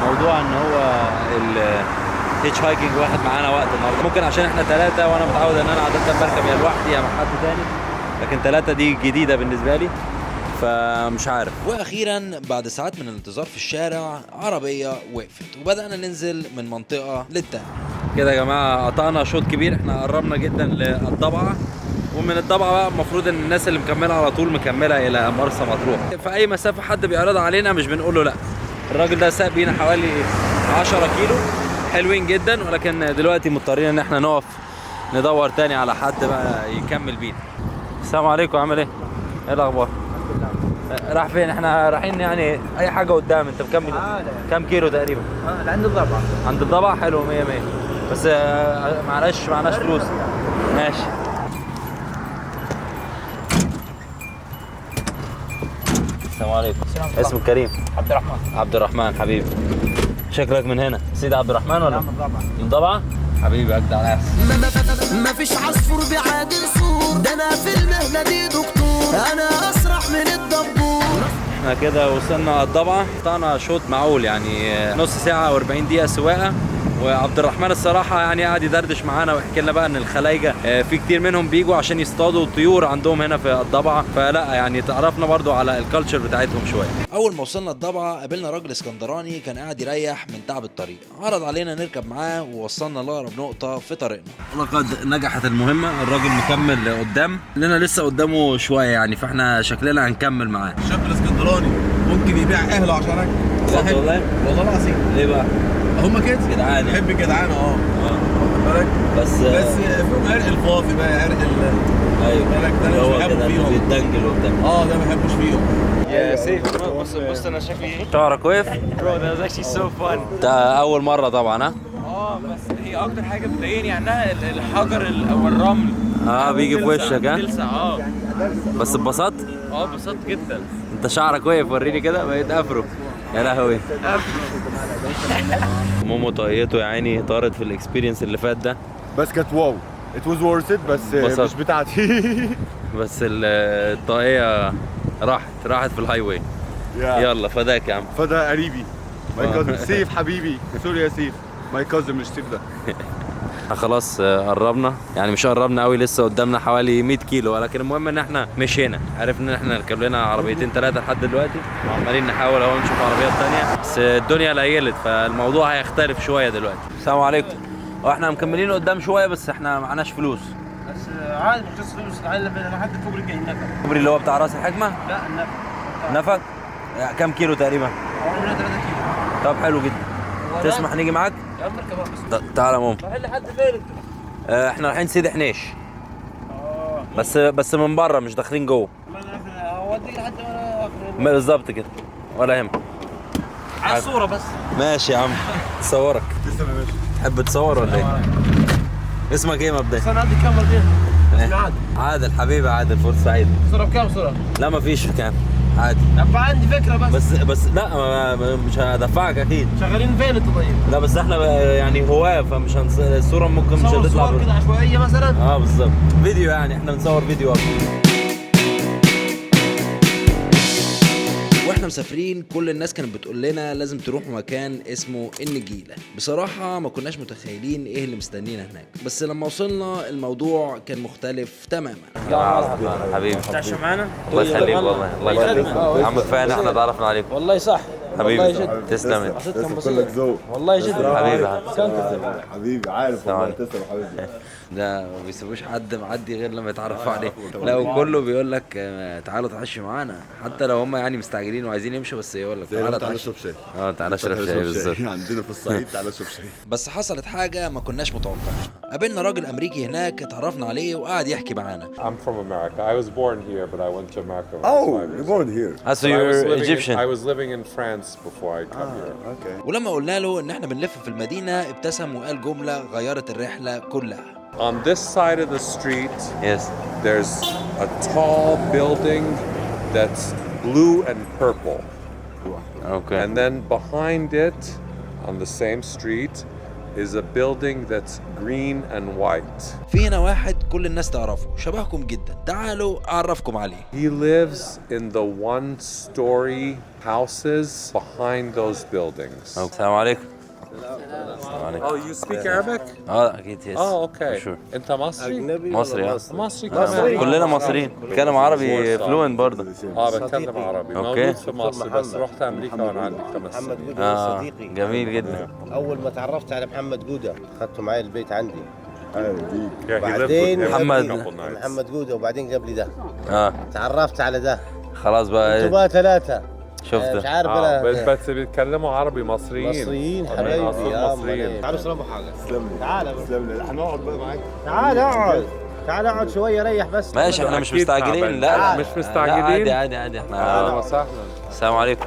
موضوع ان هو الهيتش هايكنج واخد معانا وقت النهارده. ممكن عشان احنا 3 وانا متعود ان انا عاده بركب يا لوحدي يا مع حد تاني، لكن 3 دي جديده بالنسبه لي فمش عارف. واخيرا بعد ساعات من الانتظار في الشارع عربيه وقفت وبدانا ننزل من منطقه للتانيه. كده يا جماعه قطعنا شوط كبير، احنا قربنا جدا للضبعه، ومن الضبعه بقى المفروض ان الناس اللي مكمله على طول مكمله الى مرسى مطروح. في اي مسافه حد بيعرض علينا مش بنقول له لا. الراجل ده ساق بينا حوالي 10 كيلو حلوين جدا، ولكن دلوقتي مضطرين ان احنا نقف ندور تاني على حد بقى يكمل بينا. السلام عليكم، عامل ايه؟ ايه الاخبار؟ راح فين؟ احنا رايحين يعني اي حاجه قدام. انت كم كيلو تقريبا؟ عند الضبع. عند الضبع. حلو، 100 100. بس معناش فلوس. ماشي. السلام عليكم. اسمك كريم؟ عبد الرحمن. عبد الرحمن حبيبي. شكلك من هنا سيدي عبد الرحمن ولا؟ من ضبعة. حبيبي اجدع ناس. ما فيش عصفور بيعادل صور، ده انا في المهنه دي دكتور، انا اسرع من الدبور. احنا كده وصلنا الضبعة، قطعنا شوط معقول يعني نص ساعة و40 دقيقة سواقة. وعبد الرحمن الصراحة يعني قاعد يدردش معانا ويحكي لنا بقى ان الخلايجة في كتير منهم بيجوا عشان يصطادوا الطيور عندهم هنا في الضبعة، فلا يعني تعرفنا برضو على الكالتشر بتاعتهم شوية. اول ما وصلنا الضبعة قابلنا راجل اسكندراني كان قاعد يريح من تعب الطريق، عرض علينا نركب معاه ووصلنا لاقرب نقطة في طريقنا. لقد نجحت المهمة، الراجل مكمل قدام لنا لسه قدامه شوية يعني، فاحنا شكلنا هنكمل معاه. الشاب الاسكندراني ممكن يبيع اهله عشانك. صح والله؟ والله العظيم. ليه بقى؟ هما كده جدعان، بحب الجدعان. واخد بالك؟ بس فيهم عرق الفاضي بقى، عرق ايوه بالك ده هو مش بحبه كده فيهم. بيتدنجل وبتاع. ده ما بحبش فيهم. يا سيف بص انا شكلي ايه. شعرك وقف؟ Bro, that was actually so fun. ده اول مرة طبعا. ها؟ بس هي اكتر حاجه بتضايقني عنها الحجر او الرمل. بيجي في وشك. ها؟ بتلسع. بس اتبسطت؟ اتبسطت جدا. انت شعرك وقف، وريني كده. بقيت افرو. يا لهوي. مومو طاقيته يا عيني طارت في الاكسبيرينس اللي فات ده، بس كانت واو. ات واز ورث ات، بس مش بتاعتي. بس الطاقية راحت في الهاي واي. يلا فداك يا عم. فده قريبي ماي كازن سيف حبيبي. سوري يا سيف، ماي كازن مش سيف ده. خلاص قربنا يعني، مش قربنا قوي، لسه قدامنا حوالي 100 كيلو، ولكن المهم ان احنا مشينا. عرفنا ان احنا نركب لنا عربيتين 3 لحد دلوقتي، وعمالين نحاول اهو نشوف عربيات تانية، بس الدنيا ليلت فالموضوع هيختلف شويه دلوقتي. السلام عليكم. واحنا مكملين قدام شويه بس احنا معناش فلوس. بس عادي مش قصة فلوس، تعال لحد الكوبري الجاي النفق. الكوبري اللي هو بتاع راس الحكمه؟ لا النفق. نفق؟ كام كيلو تقريبا؟ عمرنا 3 كيلو. طب حلو جدا. تسمح نيجي معاك؟ يا عم اركب بس. تعالى يا ماما. رايحين لحد فين انتوا؟ احنا رايحين سيدي حنيش. بس من بره مش داخلين جوه. اوديك لحد ما بالظبط كده ولا يهمك. عايز صورة بس. ماشي يا عم. تصورك. لسه ما ماشي. تحب تصور ولا ايه؟ اسمك ايه مبدئيا؟ بس انا عندي كاميرا دي. اسمي عادل. عادل حبيبي، عادل فرصة سعيدة. صورة بكام صورة؟ لا مفيش كام. عادي. طب عندي فكرة بس لا مش هدفعك اكيد. شغالين فين انتوا طيب؟ لا بس احنا يعني هواة، فمش الصورة ممكن مش هتطلع صور كده عشوائية مثلا؟ بالظبط. فيديو يعني، احنا بنصور فيديو اكتر. واحنا مسافرين كل الناس كانت بتقول لنا لازم تروحوا مكان اسمه النجيلة. بصراحة ما كناش متخيلين ايه اللي مستنينا هناك، بس لما وصلنا الموضوع كان مختلف تماما. حبيبي تعشى معانا؟ الله يخليك والله. الله يخليك يا عم، كفايه ان احنا تعرفنا عليك. والله صح. حبيبي تسلم. كلك ذوق والله جد. حبيبي حبيبي. عارف والله. تسلم حبيبي. ده ما بيسيبوش حد معدي غير لما يتعرف عليه. لو كله بيقول لك تعالوا تعشوا معانا، حتى لو هم يعني مستعجلين وعايزين يمشوا، بس يقول لك تعالى اشرب شاي. تعالى اشرب شاي بالظبط. عندنا في الصعيد تعالى اشرب شاي. بس حصلت حاجه ما كناش متوقعينها. قابلنا راجل امريكي هناك اتعرفنا عليه وقعد يحكي معانا. I'm from America. I was born here, but I went to America. You're born here. So you're Egyptian. I was living in France before I come here. Okay. ولما قلنا له ان احنا بنلف في المدينه ابتسم وقال جمله غيرت الرحله كلها. On this side of the street, Yes. there's a tall building that's blue and purple. Okay. And then behind it, on the same street, is a building that's green and white. في هنا واحد كل الناس تعرفه، شبهكم جدا، تعالوا اعرفكم عليه. He lives in the one-story houses behind those buildings. السلام عليكم. Oh, you speak Arabic? اكيد. يس. Oh, okay. Sure. انت مصري؟ مصري. مصري كمان. كلنا مصريين. بتكلم عربي فلوينت برضه. بتكلم عربي. أوكي. موجود في مصر بس رحت امريكا وانا عندي 5 سنين. محمد جودة صديقي. جميل جدا. أول ما تعرفت على محمد جودة أخذته معي البيت عندي. Yeah, he lived with بعدين him for a محمد. couple nights. محمد جودة وبعدين قبل ده اه تعرفت على ده. خلاص انتوا بقى. بقى 3. شفت مش عارف انا بس بيتكلموا عربي مصريين حبايبي مصريين. تعالوا اشربوا حاجه. تسلم لي. تعال تسلم لي. هنقعد بقى معاك. تعال اقعد. تعال اقعد شويه ريح بس. ماشي احنا مش أكيد مستعجلين. تعبان. لا مش مستعجلين. عادي احنا اهلا وسهلا. السلام عليكم.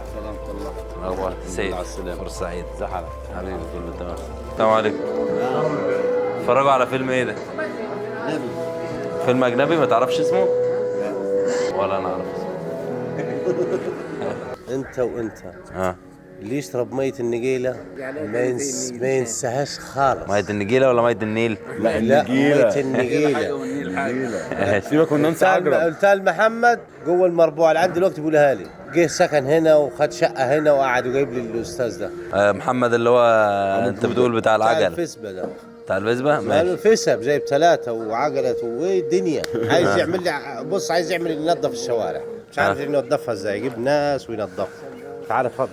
اخبار سيد فرصة سعيد زحلة حبيبي كله تمام. السلام عليكم. اتفرجوا على فيلم ايه ده؟ اجنبي. فيلم اجنبي ما تعرفش اسمه؟ ولا انا اعرف اسمه. انت وانت اللي يشرب ميه النجيله ما ينساهاش خالص. ميه النجيله ولا ميه النيل؟ لا ميه النجيله. سيبك من ننسى عجرب. قلتها لمحمد جوه المربوع اللي عندي دلوقتي بيقولها لي. جه سكن هنا وخد شقه هنا وقعد وجايب لي الاستاذ ده. محمد اللي هو انت بتقول بتاع العجل. بتاع الفسبه ده. بتاع الفسبه؟ ماشي. الفسب جايب 3 وعجلة وايه الدنيا. عايز يعمل لي بص عايز يعمل ينظف الشوارع. مش عارف ينظفها ازاي. يجيب ناس وينظفها. تعال اتفضل.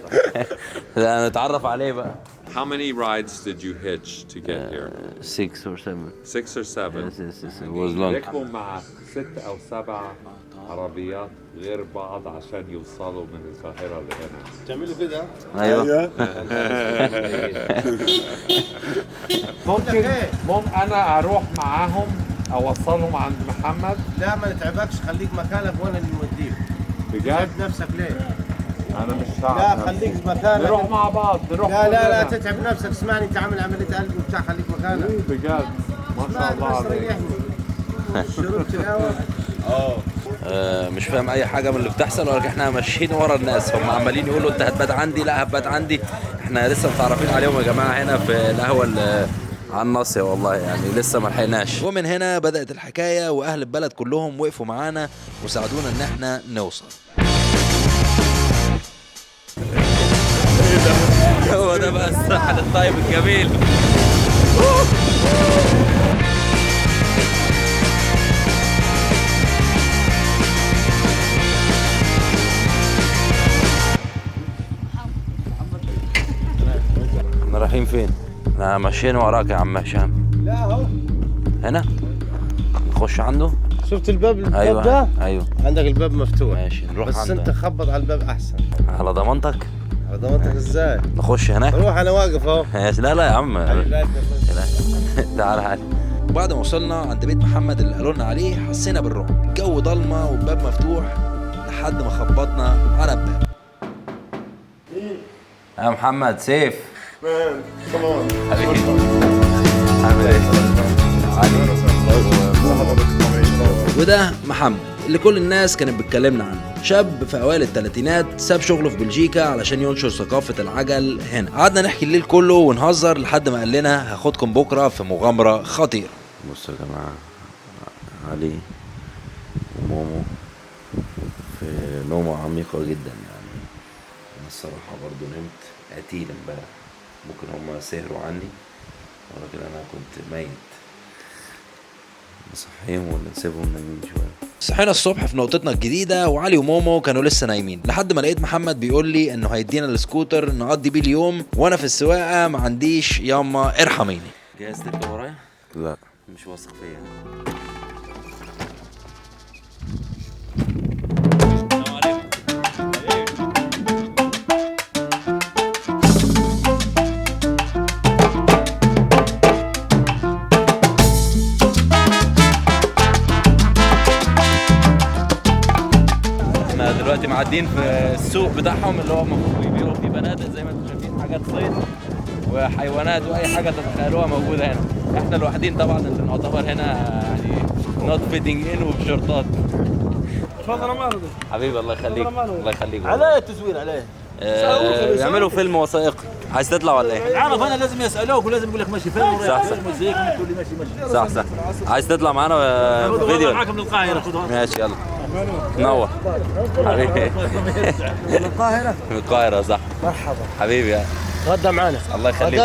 لا نتعرف عليه بقى. How many rides did you hitch to get here? 6 or 7. 6 or 7. Yes, it was long. ركبوا مع 6 أو 7 عربيات غير بعض عشان يوصلوا من القاهرة لهنا. تعملوا كده؟ ايوه. ممكن أنا أروح معاهم أوصلهم عند محمد؟ لا ما نتعبكش خليك مكانك وانا اللي موديك. بجد؟ تعب نفسك ليه؟ أنا مش تعب. لا خليك مكانك. نروح مع بعض نروح. لا تتعب نفسك. اسمعني انت عامل عملية قلب وبتاع خليك مكانك. بجد ما شاء الله عليك. شربت القهوة؟ مش فاهم اي حاجه من اللي بتحصل ولكن احنا ماشيين ورا الناس. هم عمالين يقولوا انت هتبات عندي لا هتبات عندي. احنا لسه متعرفين عليهم يا جماعه هنا في القهوه على الناصيه والله يعني لسه ما لحقناش. ومن هنا بدات الحكايه واهل البلد كلهم وقفوا معانا وساعدونا ان احنا نوصل. هو ده بقى الساحل الطيب الجميل. احنا رايحين فين؟ احنا ماشيين وراك يا عم هشام. لا اهو هنا نخش عنده. شفت الباب أيوة ده؟ ايوه عندك الباب مفتوح. ماشي نروح بس عنده. انت خبط على الباب احسن. على ضمانتك؟ على ضمانتك ازاي؟ نخش هناك؟ روح انا واقف اهو. لا يا عم تعال. وبعد ما وصلنا عند بيت محمد اللي قالوا لنا عليه حسينا بالرعب. الجو ضلمه والباب مفتوح لحد ما خبطنا على الباب. يا محمد سيف. حبيبي وده محمد اللي كل الناس كانت بتكلمنا عنه. شاب في اوائل الثلاثينات ساب شغله في بلجيكا علشان ينشر ثقافة العجل هنا. قعدنا نحكي الليل كله ونهزر لحد ما قال لنا هاخدكم بكرة في مغامرة خطيرة. بصوا يا جماعة علي ومومو في نومة عميقة جدا يعني. انا الصراحة برضو نمت قتيل امبارح. ممكن هما سهروا عني ولكن انا كنت ميت. نصحيهم ولا نسيبهم نايمين شويه؟ صحينا الصبح في نقطتنا الجديده وعلي ومومو كانوا لسه نايمين لحد ما لقيت محمد بيقول لي انه هيدينا السكوتر نقضي بيه اليوم وانا في السواقه ما عنديش ياما ارحميني. جاهز تركب ورايا؟ لا مش واثق فيا. دلوقتي معدين في السوق بتاعهم اللي هو المفروض بيبيعوا فيه بنادق زي ما انتم شايفين حاجات صيد وحيوانات واي حاجه تتخيلوها موجوده هنا. احنا الوحيدين طبعا اللي نعتبر هنا يعني نوت فيتنج ان وبشورتات. اتفضل يا مالو. حبيبي الله يخليك الله يخليك. عليه التزوير عليه. يعملوا فيلم وثائقي. عايز تطلع ولا ايه؟ عارف انا لازم يسالوك ولازم يقول لك ماشي فيلم صح مزيك تقول لي ماشي صح عايز تطلع معانا فيديو؟ معاك من القاهره ماشي يلا نور حبيبي. من القاهره؟ من القاهره صح. مرحبا حبيبي غدا معانا. الله يخليك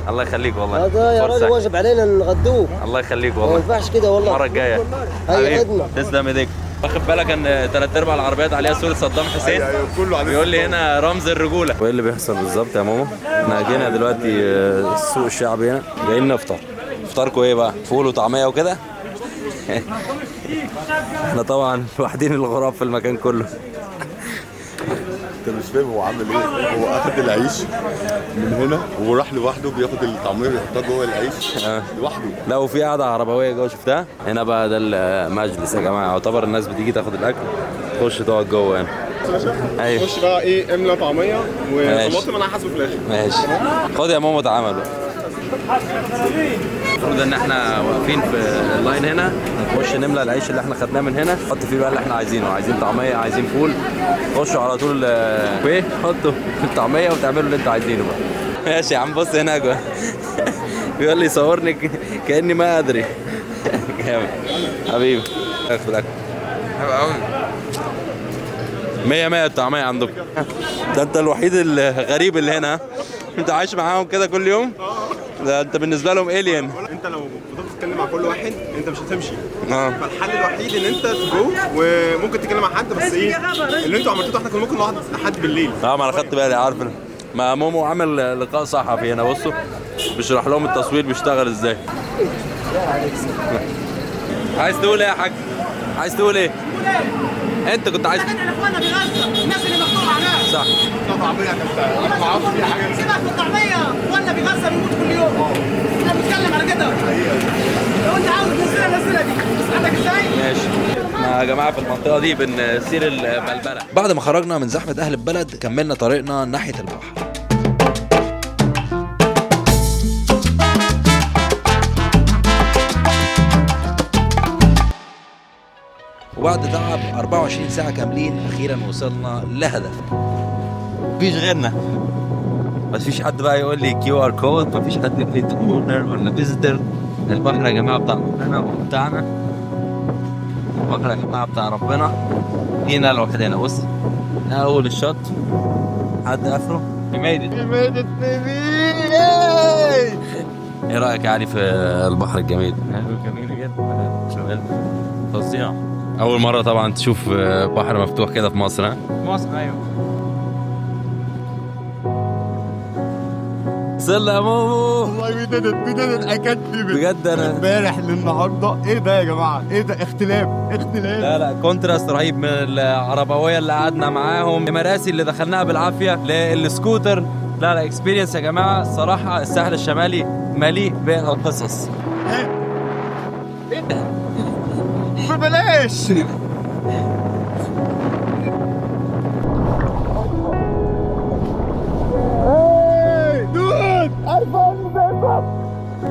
الله يخليك والله. غدا يا راجل واجب علينا نغدوه. الله يخليك والله. ما ينفعش كده والله. المره الجايه حبيبي تسلم ايديك. واخد بالك ان 3/4 العربيات عليها صوره صدام حسين؟ بيقول لي هنا رمز الرجوله. وايه اللي بيحصل بالظبط يا ماما؟ احنا جينا دلوقتي السوق الشعبي هنا جايين نفطر. فطاركم ايه بقى؟ فول وطعميه وكده؟ احنا طبعا لوحدين الغراب في المكان كله. مش فاهم هو عامل ايه. هو اخد العيش من هنا وراح لوحده بياخد الطعميه ويحطها جوه العيش لوحده. لا وفي قاعده عربويه جوه شفتها هنا بقى، ده المجلس يا جماعه، يعتبر الناس بتيجي تاخد الاكل تخش تقعد جوه هنا. ايوه خش بقى ايه، املى طعميه وطماطم انا حاسبه في الاخر. ماشي خد يا ماما اتعمل بقى. المفروض ان احنا واقفين في اللاين هنا، نخش نملى العيش اللي احنا خدناه من هنا، نحط فيه بقى اللي احنا عايزينه، عايزين طعميه عايزين فول، خشوا على طول كويه حطوا الطعميه وتعملوا اللي انتوا عايزينه بقى. ماشي يا عم بص هنا جوه بيقول لي صورني كاني ما ادري. جامد حبيبي اخد الاكل حلو قوي 100 100 الطعميه عندكم. ده انت الوحيد الغريب اللي هنا، انت عايش معاهم كده كل يوم؟ ده انت بالنسبه لهم الين. انت لو فضلت تتكلم مع كل واحد انت مش هتمشي. فالحل الوحيد ان انت تجو، وممكن تتكلم مع حد بس ايه اللي انتوا عملتوه ده، احنا كنا ممكن نقعد لحد بالليل. ما انا خدت بالي، عارف ما مومو عامل لقاء صحفي هنا، بصوا بيشرح لهم التصوير بيشتغل ازاي. عايز تقول ايه يا حاج؟ عايز تقول ايه؟ انت كنت عايز اخوانا بيغزة الناس اللي مقطوعة ناس صح. طعمية ما اعرفش فيها حاجة. سيبك من الطعمية، اخوانا بيغزة بيموت كل يوم. احنا بنتكلم على كده. لو انت عاوز نزلها دي بس عندك ازاي؟ ماشي. يا جماعه في المنطقه دي بنسير البلبله. بعد ما خرجنا من زحمه اهل البلد كملنا طريقنا ناحيه البحر. وبعد تعب 24 ساعة كاملين أخيرا وصلنا لهدف. مفيش غيرنا، مفيش حد بقى يقول لي QR كود، مفيش حد يقول لي اونر ولا فيزيتور. البحر يا جماعة بتاع ربنا وبتاعنا، البحر يا جماعة بتاع ربنا لينا لوحدنا. بص أول الشط حد آخره. ايه رأيك يعني في البحر الجميل؟ جميل جدا، فظيع. أول مرة طبعا تشوف بحر مفتوح كده في مصر. ها؟ مصر ايوه. صلى يا مامو. والله بدأت أكدب بجد أنا امبارح للنهارده. ايه ده يا جماعه؟ ايه ده؟ اختلاف. لا كونتراست رهيب من العربويه اللي قعدنا معاهم، المراسي اللي دخلناها بالعافيه، للسكوتر. لا اكسبيرينس يا جماعه الصراحه. الساحل الشمالي مليء بالقصص. ايه ده؟ ببلاش.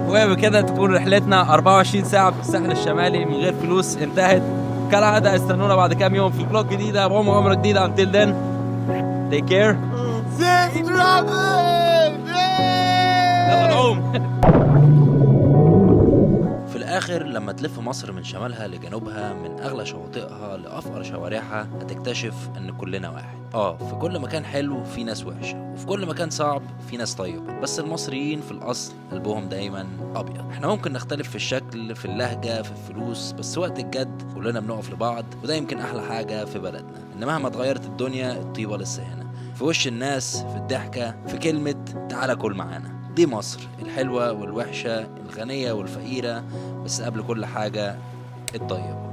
وبكده تكون رحلتنا 24 ساعة في الساحل الشمالي من غير فلوس انتهت. كالعادة استنونا بعد كام يوم في فلوج جديدة ومغامرة جديدة. Until then take care. Safe travel. يلا نقوم. في الآخر لما تلف مصر من شمالها لجنوبها، من أغلى شواطئها لأفقر شوارعها، هتكتشف إن كلنا واحد. في كل مكان حلو في ناس وحشة، وفي كل مكان صعب في ناس طيبة، بس المصريين في الأصل قلبهم دايما أبيض. احنا ممكن نختلف في الشكل، في اللهجة، في الفلوس، بس وقت الجد كلنا بنقف لبعض، وده يمكن أحلى حاجة في بلدنا. إن مهما اتغيرت الدنيا الطيبة لسه هنا، في وش الناس، في الضحكة، في كلمة تعالى كل معانا. دي مصر الحلوة والوحشة، الغنية والفقيرة، بس قبل كل حاجة الطيبة.